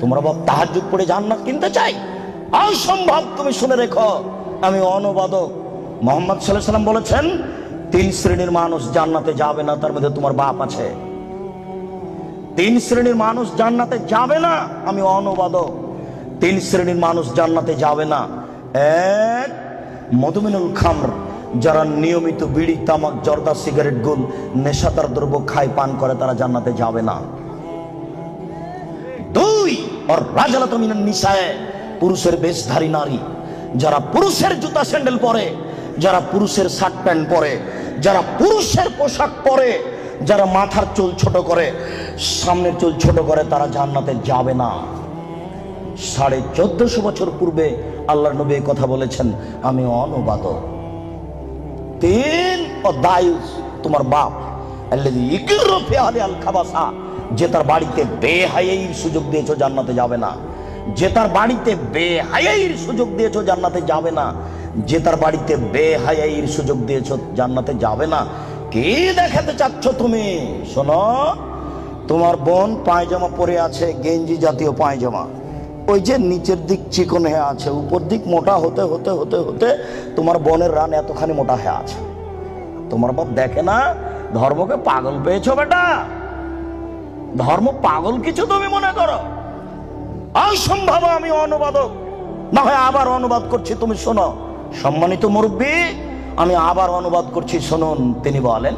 তোমরা বাপ তাহাজ্জুদ পড়ে জান্নাত কিনতে চাই? অসম্ভব। তুমি শুনে রেখো, আমি অনুবাদক। মুহাম্মদ সাল্লাল্লাহু আলাইহি সাল্লাম বলেছেন 3 শ্রেণীর মানুষ জান্নাতে যাবে না, তার মধ্যে তোমার বাপ আছে। 3 শ্রেণীর মানুষ জান্নাতে যাবে না, আমি অনুবাদক। 3 শ্রেণীর মানুষ জান্নাতে যাবে না। এক, মধুমিনুল খামর, যারা নিয়মিত বিড়ি, তামাক, জর্দা, সিগারেট, গুল, নেশাদার দ্রব্য খায়, পান করে, তারা জান্নাতে যাবে না। 2, আর রাজালাতু মিনান নিসায়ে, পুরুষের বেশধারী নারী, যারা পুরুষের জুতা স্যান্ডেল পরে, যারা পুরুষের শার্ট প্যান্ট পরে, যারা পুরুষের পোশাক পরে, যারা মাথার চুল ছোট করে, সামনের চুল ছোট করে, তারা জান্নাতে যাবে না। 1450 বছর পূর্বে আল্লাহর নবী কথা বলেছেন, আমি অনুবাদক। 3, ও দায়ুস, তোমার বাপ, আল্লাযী ইকরু ফি আহলি আল খাবাসা, যে তার বাড়িতে বেহায়াইর সুযোগ দিয়েছো, জান্নাতে যাবে না। যে তার বাড়িতে বেহায়াইর সুযোগ দিয়েছো, জান্নাতে যাবে না। যে তার বাড়িতে বেহায়াইর সুযোগ দিয়েছো, জান্নাতে যাবে না। কি দেখাতে চাচ্ছ তুমি? শোনো, তোমার বোন পায়জামা পরে আছে, গেঞ্জি জাতীয় পায়জামা, ওই যে নিচের দিক চিকন হয়ে আছে, উপর দিক মোটা হতে হতে হতে হতে তোমার বোনের রান এতখানি মোটা হয়ে আছে। তোমার বাপ দেখে না? ধর্মকে পাগল পেয়েছো বেটা? ধর্ম পাগল কিছু তুমি মনে করো? অসম্ভব। আমি অনুবাদক, না হয় আবার অনুবাদ করছি, তুমি শোনো। সম্মানিত মুরব্বী, আমি আবার অনুবাদ করছি, শুনুন। তিনি বলেন,